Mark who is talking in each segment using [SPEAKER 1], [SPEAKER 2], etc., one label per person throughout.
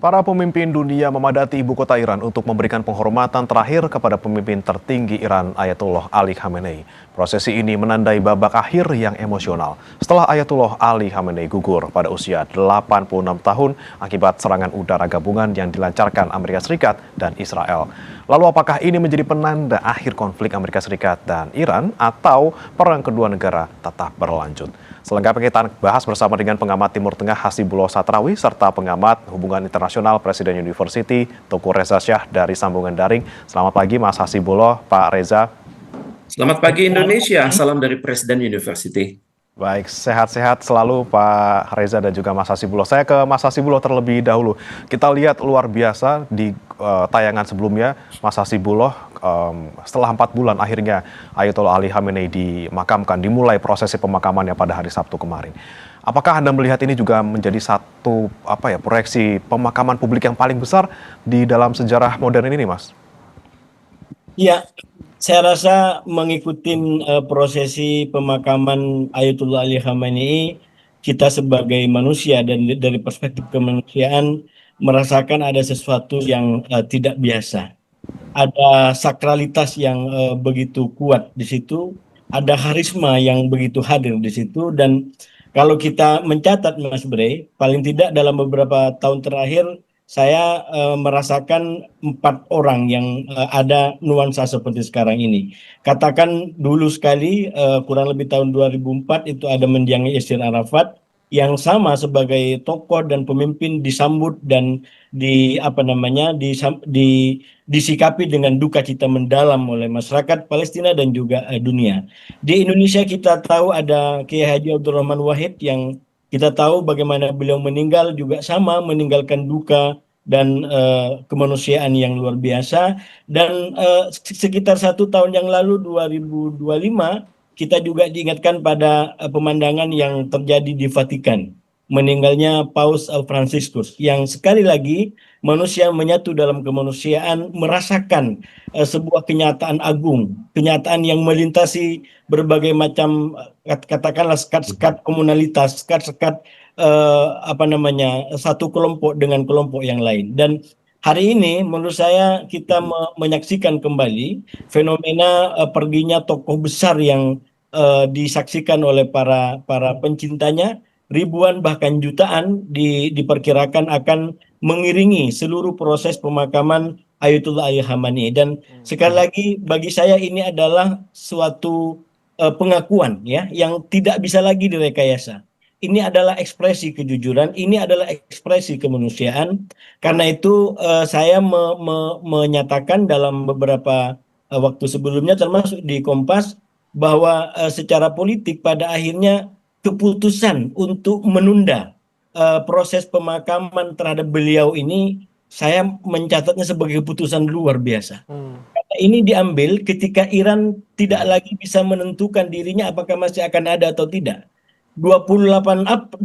[SPEAKER 1] Para pemimpin dunia memadati ibu kota Iran untuk memberikan penghormatan terakhir kepada pemimpin tertinggi Iran Ayatollah Ali Khamenei. Prosesi ini menandai babak akhir yang emosional setelah Ayatollah Ali Khamenei gugur pada usia 86 tahun akibat serangan udara gabungan yang dilancarkan Amerika Serikat dan Israel. Lalu apakah ini menjadi penanda akhir konflik Amerika Serikat dan Iran atau perang kedua negara tetap berlanjut? Selengkapnya kita bahas bersama dengan pengamat Timur Tengah Hasibullah Satrawi serta pengamat hubungan internasional Presiden University Teuku Reza Shah dari sambungan daring. Selamat pagi Mas Hasibullah, Pak Reza.
[SPEAKER 2] Selamat pagi Indonesia, salam dari Presiden University.
[SPEAKER 1] Baik, sehat-sehat selalu Pak Reza dan juga Mas Hasibullah. Saya ke Mas Hasibullah terlebih dahulu. Kita lihat luar biasa di tayangan sebelumnya, Mas Hasibullah, setelah 4 bulan akhirnya Ayatollah Ali Khamenei dimakamkan, dimulai prosesi pemakamannya pada hari Sabtu kemarin. Apakah Anda melihat ini juga menjadi satu proyeksi pemakaman publik yang paling besar di dalam sejarah modern ini, Mas?
[SPEAKER 3] Ya, saya rasa mengikuti prosesi pemakaman Ayatollah Ali Khamenei, kita sebagai manusia dan dari perspektif kemanusiaan merasakan ada sesuatu yang tidak biasa. Ada sakralitas yang begitu kuat di situ, ada karisma yang begitu hadir di situ, dan kalau kita mencatat Mas Bre, paling tidak dalam beberapa tahun terakhir saya merasakan 4 orang yang ada nuansa seperti sekarang ini. Katakan dulu sekali kurang lebih tahun 2004 itu ada mendiangnya Yasir Arafat yang sama sebagai tokoh dan pemimpin disambut dan disikapi dengan duka cita mendalam oleh masyarakat Palestina dan juga dunia. Di Indonesia kita tahu ada Kiai Haji Abdurrahman Wahid yang kita tahu bagaimana beliau meninggal juga sama meninggalkan duka dan kemanusiaan yang luar biasa. Dan sekitar 1 tahun yang lalu 2025 kita juga diingatkan pada pemandangan yang terjadi di Vatikan, meninggalnya Paus Fransiskus yang sekali lagi manusia menyatu dalam kemanusiaan merasakan sebuah kenyataan agung, kenyataan yang melintasi berbagai macam katakanlah sekat-sekat komunalitas, sekat-sekat satu kelompok dengan kelompok yang lain. Dan hari ini menurut saya kita menyaksikan kembali fenomena perginya tokoh besar yang disaksikan oleh para pencintanya. Ribuan bahkan jutaan diperkirakan akan mengiringi seluruh proses pemakaman Ayatollah Ali Khamenei. Dan sekali lagi bagi saya ini adalah suatu pengakuan ya yang tidak bisa lagi direkayasa. Ini adalah ekspresi kejujuran, ini adalah ekspresi kemanusiaan. Karena itu saya menyatakan dalam beberapa waktu sebelumnya termasuk di Kompas bahwa secara politik pada akhirnya keputusan untuk menunda proses pemakaman terhadap beliau ini saya mencatatnya sebagai keputusan luar biasa. Karena ini diambil ketika Iran tidak lagi bisa menentukan dirinya apakah masih akan ada atau tidak. 28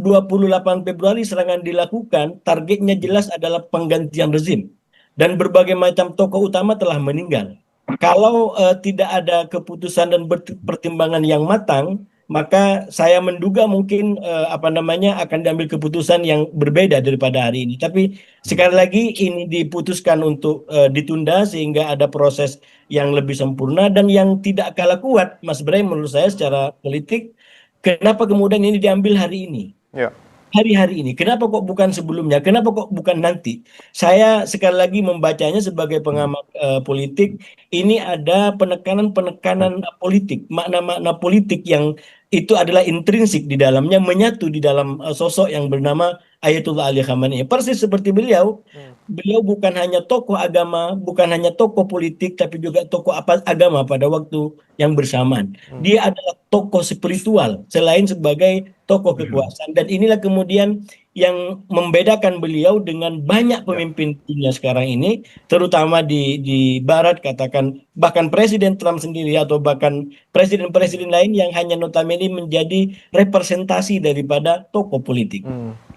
[SPEAKER 3] Februari serangan dilakukan, targetnya jelas adalah penggantian rezim. Dan berbagai macam tokoh utama telah meninggal. Kalau tidak ada keputusan dan pertimbangan yang matang, maka saya menduga mungkin akan diambil keputusan yang berbeda daripada hari ini. Tapi sekali lagi ini diputuskan untuk ditunda sehingga ada proses yang lebih sempurna dan yang tidak kalah kuat, Mas Bray, menurut saya secara politik. Kenapa kemudian ini diambil hari ini?
[SPEAKER 1] Ya.
[SPEAKER 3] Hari-hari ini. Kenapa kok bukan sebelumnya? Kenapa kok bukan nanti? Saya sekali lagi membacanya sebagai pengamat politik, ini ada penekanan-penekanan politik, makna-makna politik yang itu adalah intrinsik di dalamnya, menyatu di dalam sosok yang bernama Ayatollah Ali Khamenei. Persis seperti beliau, beliau bukan hanya tokoh agama, bukan hanya tokoh politik, tapi juga tokoh agama pada waktu yang bersamaan. Dia adalah tokoh spiritual selain sebagai tokoh kekuasaan. Dan inilah kemudian yang membedakan beliau dengan banyak pemimpin dunia sekarang ini, terutama di Barat, katakan bahkan Presiden Trump sendiri atau bahkan presiden-presiden lain yang hanya notabene menjadi representasi daripada tokoh politik.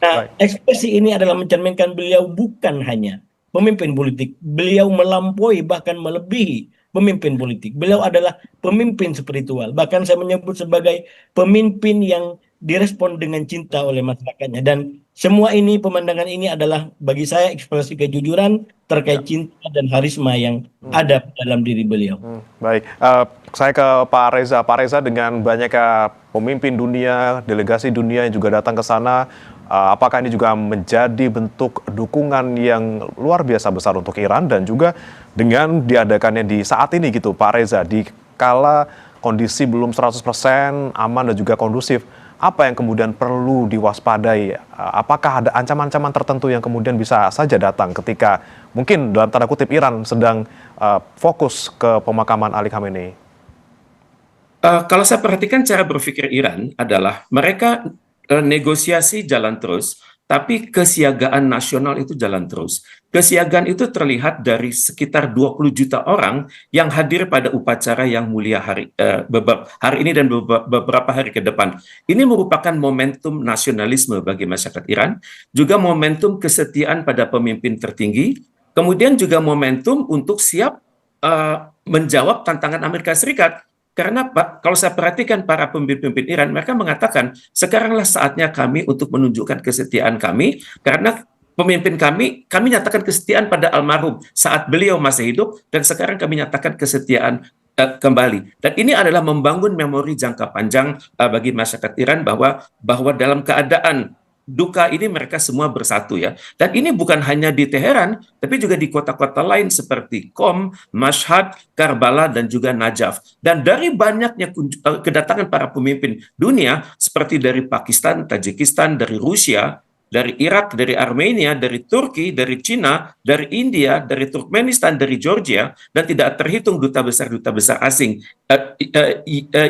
[SPEAKER 3] Nah, ekspresi ini adalah mencerminkan beliau bukan hanya pemimpin politik, beliau melampaui bahkan melebihi pemimpin politik. Beliau adalah pemimpin spiritual, bahkan saya menyebut sebagai pemimpin yang direspon dengan cinta oleh masyarakatnya. Dan semua ini, pemandangan ini adalah bagi saya ekspresi kejujuran
[SPEAKER 1] Ya.
[SPEAKER 3] terkait cinta dan harisma yang ada dalam diri beliau.
[SPEAKER 1] Baik, saya ke Pak Reza. Pak Reza, dengan banyaknya pemimpin dunia, delegasi dunia yang juga datang ke sana, apakah ini juga menjadi bentuk dukungan yang luar biasa besar untuk Iran, dan juga dengan diadakannya di saat ini gitu, Pak Reza, di kala kondisi belum 100% aman dan juga kondusif, apa yang kemudian perlu diwaspadai? Apakah ada ancaman-ancaman tertentu yang kemudian bisa saja datang ketika mungkin dalam tanda kutip Iran sedang fokus ke pemakaman Ali Khamenei?
[SPEAKER 2] Kalau saya perhatikan cara berpikir Iran adalah mereka negosiasi jalan terus, tapi kesiagaan nasional itu jalan terus. Kesiagaan itu terlihat dari sekitar 20 juta orang yang hadir pada upacara yang mulia hari ini dan beberapa hari ke depan. Ini merupakan momentum nasionalisme bagi masyarakat Iran, juga momentum kesetiaan pada pemimpin tertinggi, kemudian juga momentum untuk siap menjawab tantangan Amerika Serikat. Karena Pak, kalau saya perhatikan para pemimpin Iran, mereka mengatakan, sekaranglah saatnya kami untuk menunjukkan kesetiaan kami, karena pemimpin kami nyatakan kesetiaan pada almarhum saat beliau masih hidup, dan sekarang kami nyatakan kesetiaan kembali. Dan ini adalah membangun memori jangka panjang bagi masyarakat Iran bahwa dalam keadaan duka ini mereka semua bersatu ya. Dan ini bukan hanya di Teheran, tapi juga di kota-kota lain seperti Qom, Mashhad, Karbala, dan juga Najaf. Dan dari banyaknya kedatangan para pemimpin dunia, seperti dari Pakistan, Tajikistan, dari Rusia, dari Irak, dari Armenia, dari Turki, dari Cina, dari India, dari Turkmenistan, dari Georgia, dan tidak terhitung duta besar asing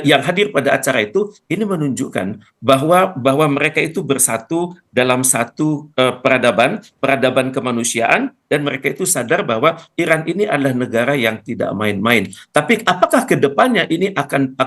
[SPEAKER 2] yang hadir pada acara itu. Ini menunjukkan bahwa mereka itu bersatu dalam satu peradaban kemanusiaan, dan mereka itu sadar bahwa Iran ini adalah negara yang tidak main-main. Tapi apakah kedepannya ini akan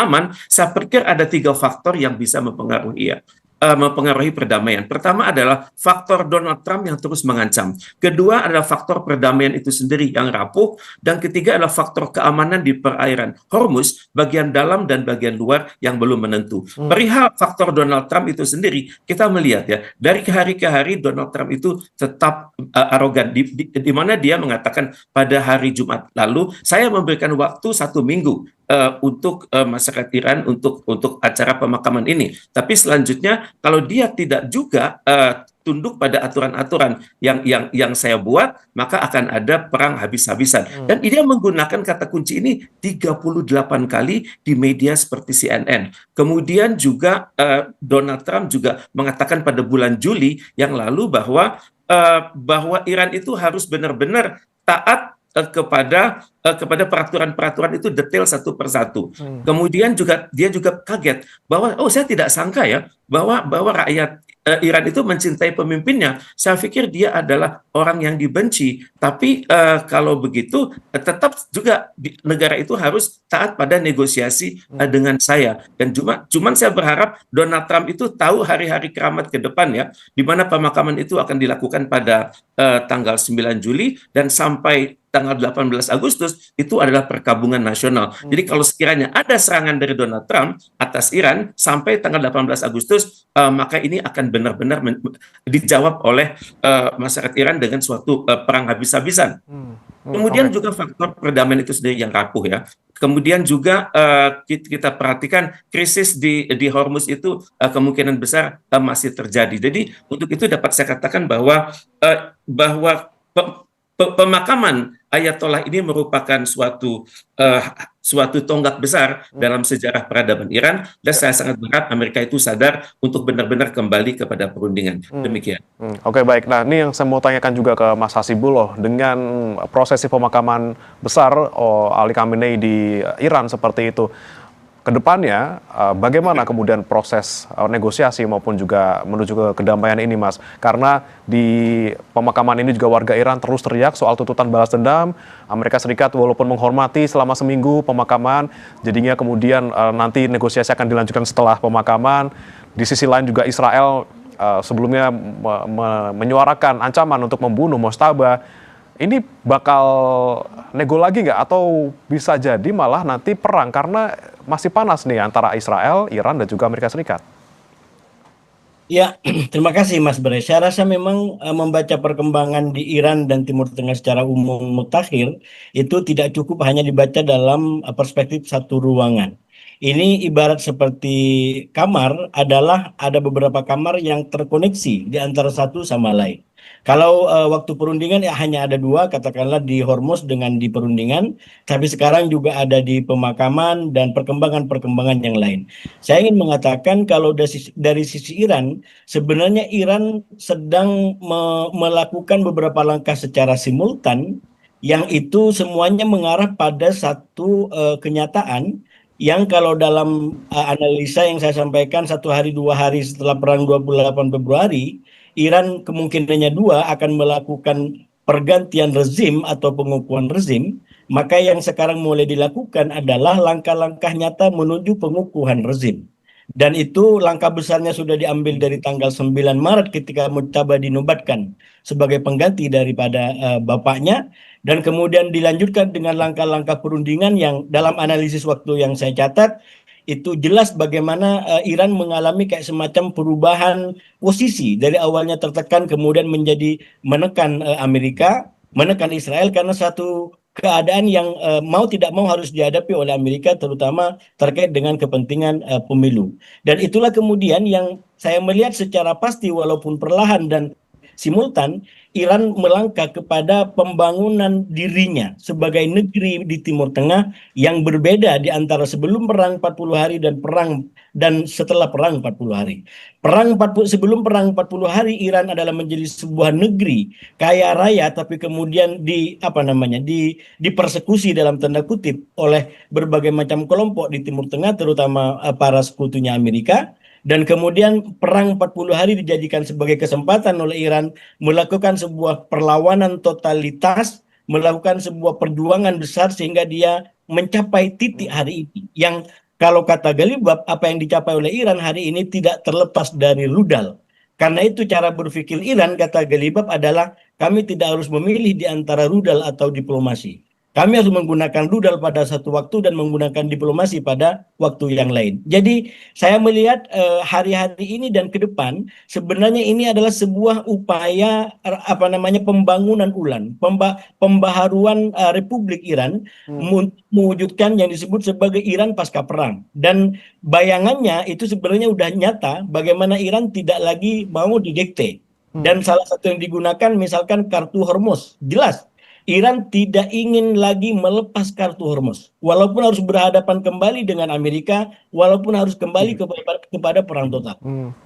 [SPEAKER 2] aman? Saya pikir ada 3 faktor yang bisa mempengaruhi perdamaian. Pertama adalah faktor Donald Trump yang terus mengancam. Kedua adalah faktor perdamaian itu sendiri yang rapuh. Dan ketiga adalah faktor keamanan di perairan Hormuz, bagian dalam dan bagian luar yang belum menentu. Perihal faktor Donald Trump itu sendiri, kita melihat ya, dari hari ke hari Donald Trump itu tetap arogan. Di mana dia mengatakan pada hari Jumat lalu, saya memberikan waktu 1 minggu untuk masyarakat Iran untuk acara pemakaman ini. Tapi selanjutnya kalau dia tidak juga tunduk pada aturan-aturan yang saya buat, maka akan ada perang habis-habisan. Dan dia menggunakan kata kunci ini 38 kali di media seperti CNN. Kemudian juga Donald Trump juga mengatakan pada bulan Juli yang lalu bahwa Iran itu harus benar-benar taat kepada peraturan-peraturan itu detail satu persatu. Kemudian dia juga kaget bahwa saya tidak sangka ya bahwa rakyat Iran itu mencintai pemimpinnya. Saya pikir dia adalah orang yang dibenci. Tapi kalau begitu tetap juga negara itu harus taat pada negosiasi dengan saya. Dan cuman saya berharap Donald Trump itu tahu hari-hari keramat ke depan ya, di mana pemakaman itu akan dilakukan pada tanggal 9 Juli dan sampai tanggal 18 Agustus itu adalah perkabungan nasional. Jadi kalau sekiranya ada serangan dari Donald Trump atas Iran sampai tanggal 18 Agustus, maka ini akan benar-benar dijawab oleh masyarakat Iran dengan suatu perang habis-habisan. Kemudian juga faktor perdamaian itu sendiri yang rapuh ya. Kemudian juga kita perhatikan krisis di Hormuz itu kemungkinan besar masih terjadi. Jadi untuk itu dapat saya katakan bahwa pemakaman Ayatollah ini merupakan suatu tonggak besar dalam sejarah peradaban Iran, dan saya sangat berharap Amerika itu sadar untuk benar-benar kembali kepada perundingan. Demikian.
[SPEAKER 1] Oke, baik. Nah, ini yang saya mau tanyakan juga ke Mas Hasibullah, dengan prosesi pemakaman besar Ali Khamenei di Iran seperti itu, kedepannya bagaimana kemudian proses negosiasi maupun juga menuju ke kedamaian ini, Mas? Karena di pemakaman ini juga warga Iran terus teriak soal tuntutan balas dendam. Amerika Serikat walaupun menghormati selama seminggu pemakaman, jadinya kemudian nanti negosiasi akan dilanjutkan setelah pemakaman. Di sisi lain juga Israel sebelumnya menyuarakan ancaman untuk membunuh Mojtaba. Ini bakal nego lagi nggak? Atau bisa jadi malah nanti perang karena masih panas nih antara Israel, Iran, dan juga Amerika Serikat?
[SPEAKER 3] Ya, terima kasih Mas Bre. Saya rasa memang membaca perkembangan di Iran dan Timur Tengah secara umum mutakhir itu tidak cukup hanya dibaca dalam perspektif satu ruangan. Ini ibarat seperti kamar adalah ada beberapa kamar yang terkoneksi di antara satu sama lain. Kalau waktu perundingan ya hanya ada dua, katakanlah di Hormuz dengan di perundingan, tapi sekarang juga ada di pemakaman dan perkembangan-perkembangan yang lain. Saya ingin mengatakan kalau dari sisi Iran, sebenarnya Iran sedang melakukan beberapa langkah secara simultan yang itu semuanya mengarah pada satu kenyataan yang kalau dalam analisa yang saya sampaikan 1 hari 2 hari setelah perang 28 Februari, Iran kemungkinannya dua akan melakukan pergantian rezim atau pengukuhan rezim, maka yang sekarang mulai dilakukan adalah langkah-langkah nyata menuju pengukuhan rezim. Dan itu langkah besarnya sudah diambil dari tanggal 9 Maret ketika Mujtaba dinobatkan sebagai pengganti daripada bapaknya. Dan kemudian dilanjutkan dengan langkah-langkah perundingan yang dalam analisis waktu yang saya catat, itu jelas bagaimana Iran mengalami kayak semacam perubahan posisi dari awalnya tertekan kemudian menjadi menekan Amerika, menekan Israel karena satu keadaan yang mau tidak mau harus dihadapi oleh Amerika terutama terkait dengan kepentingan pemilu. Dan itulah kemudian yang saya melihat secara pasti walaupun perlahan dan simultan Iran melangkah kepada pembangunan dirinya sebagai negeri di Timur Tengah yang berbeda di antara sebelum perang 40 hari dan setelah perang 40 hari. Sebelum perang 40 hari Iran adalah menjadi sebuah negeri kaya raya tapi kemudian dipersekusi dalam tanda kutip oleh berbagai macam kelompok di Timur Tengah terutama para sekutunya Amerika. Dan kemudian perang 40 hari dijadikan sebagai kesempatan oleh Iran melakukan sebuah perlawanan totalitas, melakukan sebuah perjuangan besar sehingga dia mencapai titik hari ini. Yang kalau kata Galibab, apa yang dicapai oleh Iran hari ini tidak terlepas dari rudal. Karena itu cara berpikir Iran, kata Galibab, adalah kami tidak harus memilih di antara rudal atau diplomasi. Kami harus menggunakan rudal pada satu waktu dan menggunakan diplomasi pada waktu yang lain. Jadi saya melihat hari-hari ini dan ke depan sebenarnya ini adalah sebuah upaya pembangunan ulang, pembaharuan Republik Iran mewujudkan yang disebut sebagai Iran pasca perang. Dan bayangannya itu sebenarnya udah nyata bagaimana Iran tidak lagi mau didikte. Dan salah satu yang digunakan misalkan kartu Hormuz. Jelas Iran tidak ingin lagi melepas kartu Hormuz, walaupun harus berhadapan kembali dengan Amerika, walaupun harus kembali kepada perang total.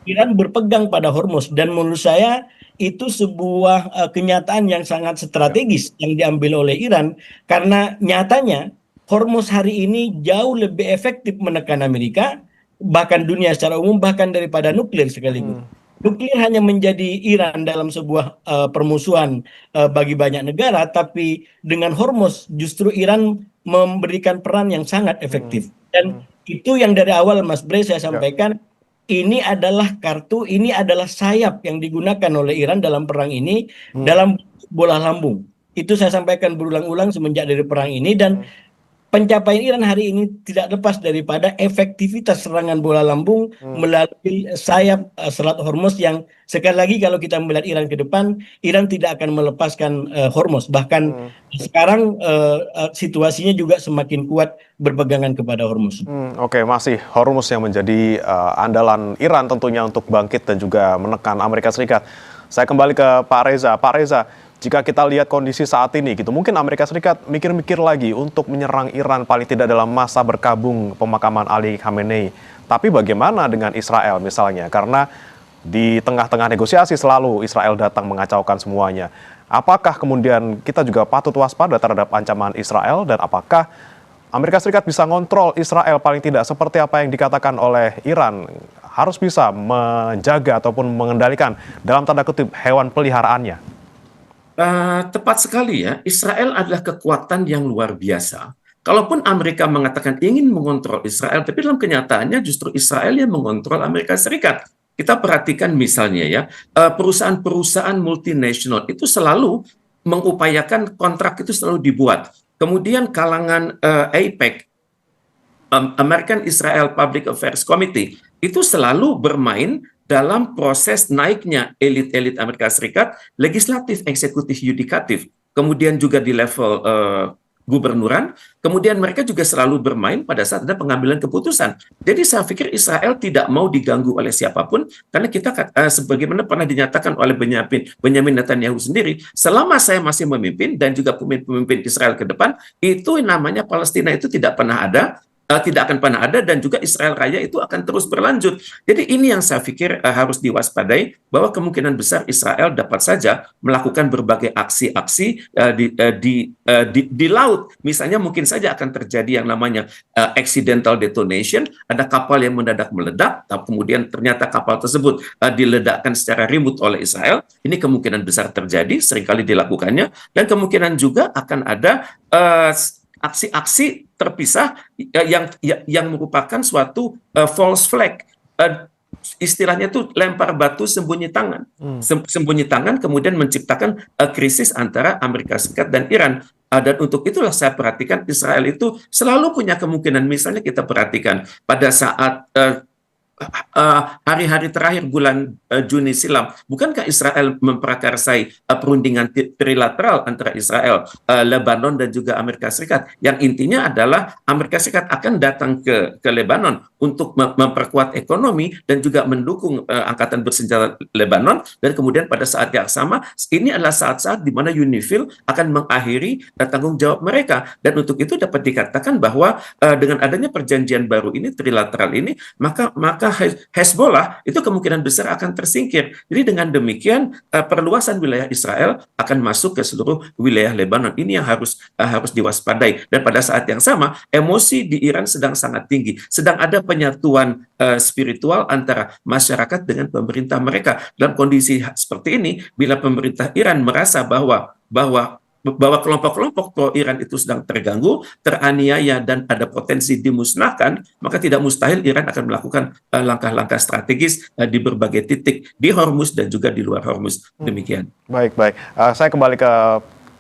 [SPEAKER 3] Iran berpegang pada Hormuz, dan menurut saya itu sebuah kenyataan yang sangat strategis yang diambil oleh Iran, karena nyatanya Hormuz hari ini jauh lebih efektif menekan Amerika, bahkan dunia secara umum, bahkan daripada nuklir sekaligus. Nuklir hanya menjadi Iran dalam sebuah permusuhan bagi banyak negara, tapi dengan Hormuz justru Iran memberikan peran yang sangat efektif. Dan itu yang dari awal Mas Bre saya sampaikan, ini adalah kartu, ini adalah sayap yang digunakan oleh Iran dalam perang ini, dalam bola lambung. Itu saya sampaikan berulang-ulang semenjak dari perang ini, dan pencapaian Iran hari ini tidak lepas daripada efektivitas serangan bola lambung melalui sayap Selat Hormuz yang sekali lagi kalau kita melihat Iran ke depan, Iran tidak akan melepaskan Hormuz. Bahkan sekarang situasinya juga semakin kuat berpegangan kepada Hormuz.
[SPEAKER 1] Oke, masih Hormuz yang menjadi andalan Iran tentunya untuk bangkit dan juga menekan Amerika Serikat. Saya kembali ke Pak Reza. Pak Reza, jika kita lihat kondisi saat ini gitu, mungkin Amerika Serikat mikir-mikir lagi untuk menyerang Iran paling tidak dalam masa berkabung pemakaman Ali Khamenei. Tapi bagaimana dengan Israel misalnya? Karena di tengah-tengah negosiasi selalu Israel datang mengacaukan semuanya. Apakah kemudian kita juga patut waspada terhadap ancaman Israel, dan apakah Amerika Serikat bisa ngontrol Israel paling tidak seperti apa yang dikatakan oleh Iran? Harus bisa menjaga ataupun mengendalikan dalam tanda kutip hewan peliharaannya.
[SPEAKER 2] Tepat sekali ya, Israel adalah kekuatan yang luar biasa. Kalaupun Amerika mengatakan ingin mengontrol Israel, tapi dalam kenyataannya justru Israel yang mengontrol Amerika Serikat. Kita perhatikan misalnya ya, perusahaan-perusahaan multinasional itu selalu mengupayakan kontrak itu selalu dibuat. Kemudian kalangan AIPAC, American Israel Public Affairs Committee, itu selalu bermain dalam proses naiknya elit-elit Amerika Serikat, legislatif, eksekutif, yudikatif, kemudian juga di level gubernuran, kemudian mereka juga selalu bermain pada saat ada pengambilan keputusan. Jadi saya pikir Israel tidak mau diganggu oleh siapapun, karena kita sebagaimana pernah dinyatakan oleh Benyamin Netanyahu sendiri, selama saya masih memimpin dan juga pemimpin Israel ke depan, itu namanya Palestina itu tidak pernah ada, tidak akan pernah ada, dan juga Israel Raya itu akan terus berlanjut. Jadi ini yang saya pikir harus diwaspadai, bahwa kemungkinan besar Israel dapat saja melakukan berbagai aksi-aksi di laut. Misalnya mungkin saja akan terjadi yang namanya accidental detonation, ada kapal yang mendadak meledak, kemudian ternyata kapal tersebut diledakkan secara remote oleh Israel. Ini kemungkinan besar terjadi, seringkali dilakukannya, dan kemungkinan juga akan ada aksi-aksi terpisah yang merupakan suatu false flag. Istilahnya itu lempar batu sembunyi tangan. Sembunyi tangan kemudian menciptakan krisis antara Amerika Serikat dan Iran. Dan untuk itulah saya perhatikan Israel itu selalu punya kemungkinan. Misalnya kita perhatikan pada saat hari-hari terakhir bulan Juni silam, bukankah Israel memprakarsai perundingan trilateral antara Israel, Lebanon, dan juga Amerika Serikat, yang intinya adalah Amerika Serikat akan datang ke Lebanon untuk memperkuat ekonomi dan juga mendukung angkatan bersenjata Lebanon, dan kemudian pada saat yang sama, ini adalah saat-saat di mana UNIFIL akan mengakhiri tanggung jawab mereka, dan untuk itu dapat dikatakan bahwa dengan adanya perjanjian baru ini, trilateral ini, maka Hezbollah itu kemungkinan besar akan tersingkir. Jadi dengan demikian perluasan wilayah Israel akan masuk ke seluruh wilayah Lebanon. Ini yang harus diwaspadai. Dan pada saat yang sama, emosi di Iran sedang sangat tinggi. Sedang ada penyatuan spiritual antara masyarakat dengan pemerintah mereka. Dalam kondisi seperti ini, bila pemerintah Iran merasa bahwa kelompok-kelompok pro-Iran itu sedang terganggu, teraniaya, dan ada potensi dimusnahkan, maka tidak mustahil Iran akan melakukan langkah-langkah strategis di berbagai titik di Hormuz dan juga di luar Hormuz. Demikian.
[SPEAKER 1] Baik. Saya kembali ke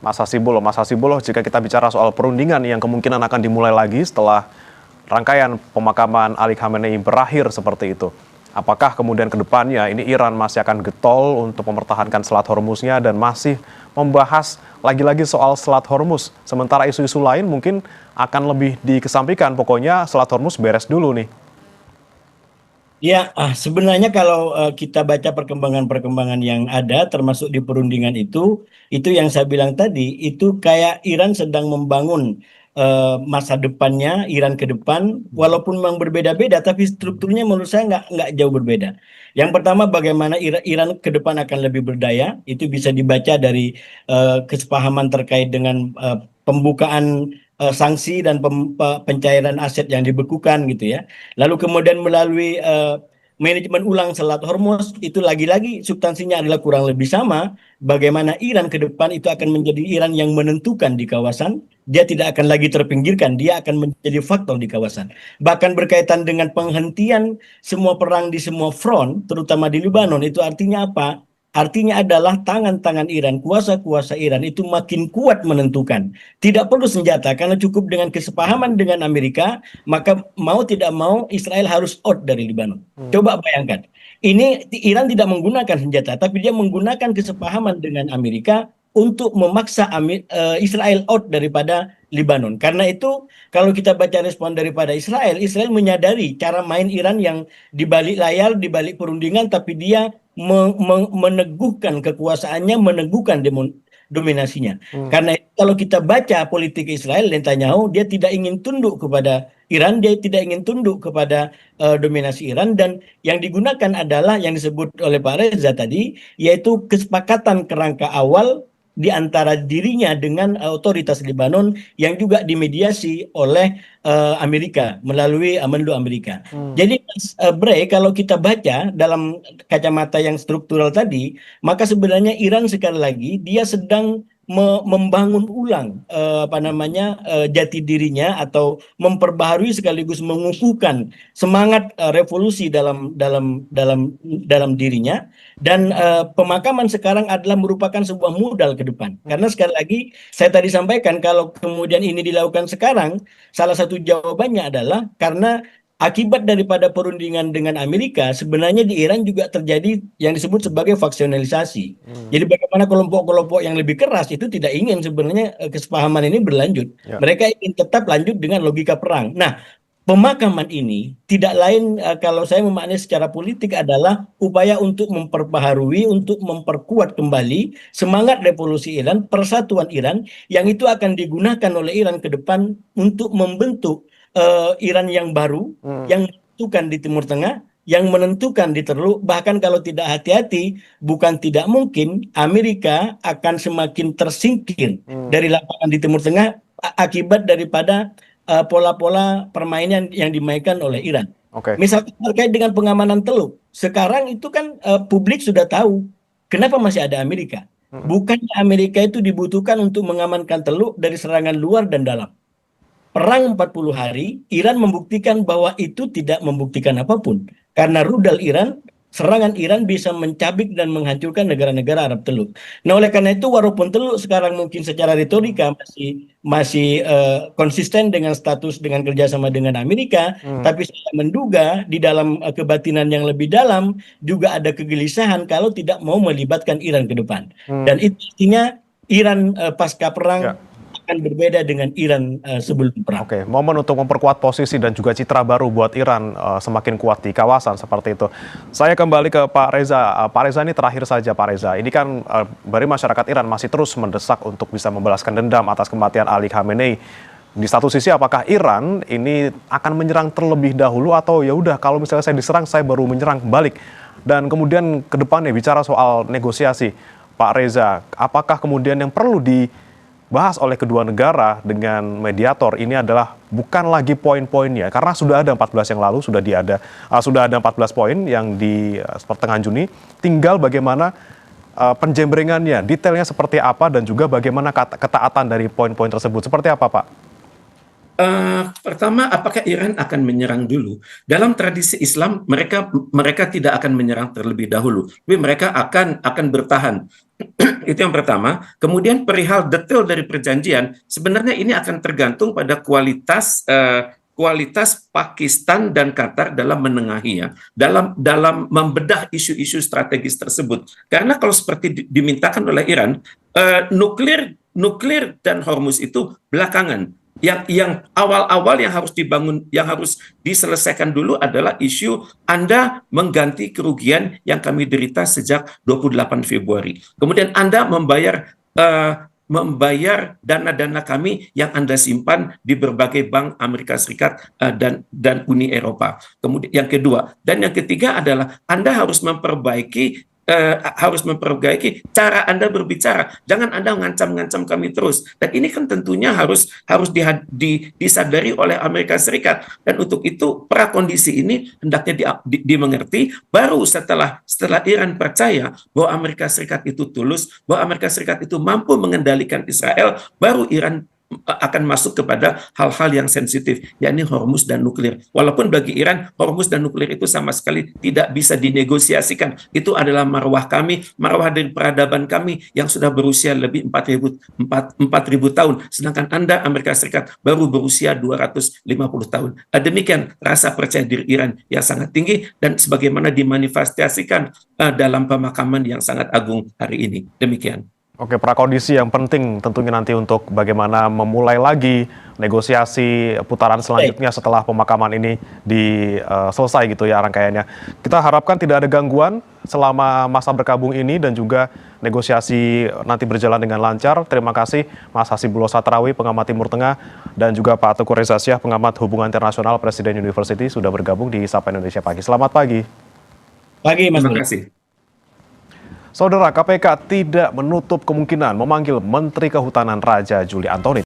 [SPEAKER 1] Mas Hasibuloh. Mas Hasibuloh, jika kita bicara soal perundingan yang kemungkinan akan dimulai lagi setelah rangkaian pemakaman Ali Khamenei berakhir seperti itu, apakah kemudian ke depannya ini Iran masih akan getol untuk mempertahankan Selat Hormuznya dan masih membahas lagi-lagi soal Selat Hormuz, sementara isu-isu lain mungkin akan lebih dikesampingkan, pokoknya Selat Hormuz beres dulu nih?
[SPEAKER 3] Ya, sebenarnya kalau kita baca perkembangan-perkembangan yang ada, termasuk di perundingan itu yang saya bilang tadi, itu kayak Iran sedang membangun masa depannya, Iran ke depan, walaupun memang berbeda-beda, tapi strukturnya menurut saya nggak jauh berbeda. Yang pertama, bagaimana Iran ke depan akan lebih berdaya, itu bisa dibaca dari kesepahaman terkait dengan pembukaan sanksi dan pencairan aset yang dibekukan gitu ya. Lalu kemudian melalui manajemen ulang Selat Hormuz, itu lagi-lagi substansinya adalah kurang lebih sama. Bagaimana Iran ke depan itu akan menjadi Iran yang menentukan di kawasan. Dia tidak akan lagi terpinggirkan, dia akan menjadi faktor di kawasan. Bahkan berkaitan dengan penghentian semua perang di semua front, terutama di Lebanon, itu artinya apa? Artinya adalah tangan-tangan Iran, kuasa-kuasa Iran itu makin kuat menentukan. Tidak perlu senjata, karena cukup dengan kesepahaman dengan Amerika, maka mau tidak mau Israel harus out dari Lebanon. Coba bayangkan, ini Iran tidak menggunakan senjata, tapi dia menggunakan kesepahaman dengan Amerika untuk memaksa Israel out daripada Lebanon. Karena itu, kalau kita baca respon daripada Israel menyadari cara main Iran yang di balik layar, di balik perundingan, tapi dia meneguhkan kekuasaannya, meneguhkan dominasinya. Karena itu, kalau kita baca politik Israel, Netanyahu, dia tidak ingin tunduk kepada Iran, dia tidak ingin tunduk kepada dominasi Iran, dan yang digunakan adalah yang disebut oleh Pak Reza tadi, yaitu kesepakatan kerangka awal di antara dirinya dengan otoritas Lebanon yang juga dimediasi oleh Amerika melalui Menlu Amerika. Jadi Bre, kalau kita baca dalam kacamata yang struktural tadi, maka sebenarnya Iran sekali lagi dia sedang membangun ulang jati dirinya, atau memperbaharui sekaligus mengukuhkan semangat revolusi dalam dirinya. Dan pemakaman sekarang adalah merupakan sebuah modal ke depan. Karena sekali lagi saya tadi sampaikan, kalau kemudian ini dilakukan sekarang, salah satu jawabannya adalah karena akibat daripada perundingan dengan Amerika, sebenarnya di Iran juga terjadi yang disebut sebagai faksionalisasi. Jadi bagaimana kelompok-kelompok yang lebih keras itu tidak ingin sebenarnya kesepahaman ini berlanjut.
[SPEAKER 1] Ya.
[SPEAKER 3] Mereka ingin tetap lanjut dengan logika perang. Nah, pemakaman ini tidak lain kalau saya memaknai secara politik adalah upaya untuk memperbaharui, untuk memperkuat kembali semangat revolusi Iran, persatuan Iran yang itu akan digunakan oleh Iran ke depan untuk membentuk Iran yang baru, yang menentukan di Timur Tengah, yang menentukan di Teluk. Bahkan kalau tidak hati-hati, bukan tidak mungkin Amerika akan semakin tersingkir dari lapangan di Timur Tengah akibat daripada pola-pola permainan yang dimainkan oleh Iran.
[SPEAKER 1] Oke.
[SPEAKER 3] Misalnya terkait dengan pengamanan Teluk, sekarang itu kan publik sudah tahu kenapa masih ada Amerika. Bukannya Amerika itu dibutuhkan untuk mengamankan Teluk dari serangan luar dan dalam. Perang 40 hari, Iran membuktikan bahwa itu tidak membuktikan apapun. Karena rudal Iran, serangan Iran bisa mencabik dan menghancurkan negara-negara Arab Teluk. Nah, oleh karena itu, walaupun Teluk sekarang mungkin secara retorika masih konsisten dengan status dengan kerjasama dengan Amerika, tapi saya menduga di dalam kebatinan yang lebih dalam juga ada kegelisahan kalau tidak mau melibatkan Iran ke depan. Dan itu artinya Iran pasca perang akan berbeda dengan Iran sebelum perang.
[SPEAKER 1] Oke, momen untuk memperkuat posisi dan juga citra baru buat Iran semakin kuat di kawasan seperti itu. Saya kembali ke Pak Reza. Pak Reza, ini terakhir saja Pak Reza. Ini kan dari masyarakat Iran masih terus mendesak untuk bisa membalaskan dendam atas kematian Ali Khamenei. Di satu sisi, apakah Iran ini akan menyerang terlebih dahulu atau ya udah kalau misalnya saya diserang saya baru menyerang balik. Dan kemudian ke depannya bicara soal negosiasi, Pak Reza, apakah kemudian yang perlu dibahas oleh kedua negara dengan mediator ini adalah bukan lagi poin-poinnya, karena sudah ada 14 yang lalu sudah ada 14 poin yang di pertengahan Juni, tinggal bagaimana penjembrengannya, detailnya seperti apa dan juga bagaimana ketaatan dari poin-poin tersebut. Seperti apa, Pak?
[SPEAKER 2] Pertama, apakah Iran akan menyerang dulu? Dalam tradisi Islam, mereka tidak akan menyerang terlebih dahulu, tapi mereka akan bertahan. Itu yang pertama. Kemudian perihal detail dari perjanjian, sebenarnya ini akan tergantung pada kualitas Pakistan dan Qatar dalam menengahi dalam membedah isu-isu strategis tersebut. Karena kalau seperti dimintakan oleh Iran, nuklir dan Hormuz itu belakangan. Yang awal-awal yang harus dibangun, yang harus diselesaikan dulu adalah isu Anda mengganti kerugian yang kami derita sejak 28 Februari. Kemudian Anda membayar dana-dana kami yang Anda simpan di berbagai bank Amerika Serikat dan Uni Eropa. Kemudian yang kedua dan yang ketiga adalah Anda harus memperbaiki cara Anda berbicara. Jangan Anda ngancam-ngancam kami terus. Dan ini kan tentunya harus disadari oleh Amerika Serikat. Dan untuk itu prakondisi ini hendaknya dimengerti. Baru setelah Iran percaya bahwa Amerika Serikat itu tulus, bahwa Amerika Serikat itu mampu mengendalikan Israel, baru Iran akan masuk kepada hal-hal yang sensitif, yakni Hormuz dan nuklir. Walaupun bagi Iran, Hormuz dan nuklir itu sama sekali tidak bisa dinegosiasikan. Itu adalah marwah kami, marwah dari peradaban kami yang sudah berusia lebih 4.000 tahun. Sedangkan Anda, Amerika Serikat, baru berusia 250 tahun. Demikian rasa percaya diri Iran yang sangat tinggi dan sebagaimana dimanifestasikan dalam pemakaman yang sangat agung hari ini. Demikian.
[SPEAKER 1] Oke, prakondisi yang penting tentunya nanti untuk bagaimana memulai lagi negosiasi putaran selanjutnya setelah pemakaman ini selesai gitu ya rangkaiannya. Kita harapkan tidak ada gangguan selama masa berkabung ini dan juga negosiasi nanti berjalan dengan lancar. Terima kasih Mas Hasibullah Satrawi, pengamat Timur Tengah, dan juga Pak Teguh Reza Syah, pengamat hubungan internasional Presiden University sudah bergabung di Sapa Indonesia Pagi. Selamat pagi.
[SPEAKER 3] Pagi, Mas.
[SPEAKER 2] Terima kasih.
[SPEAKER 1] Saudara, KPK tidak menutup kemungkinan memanggil Menteri Kehutanan Raja Juli Antoni.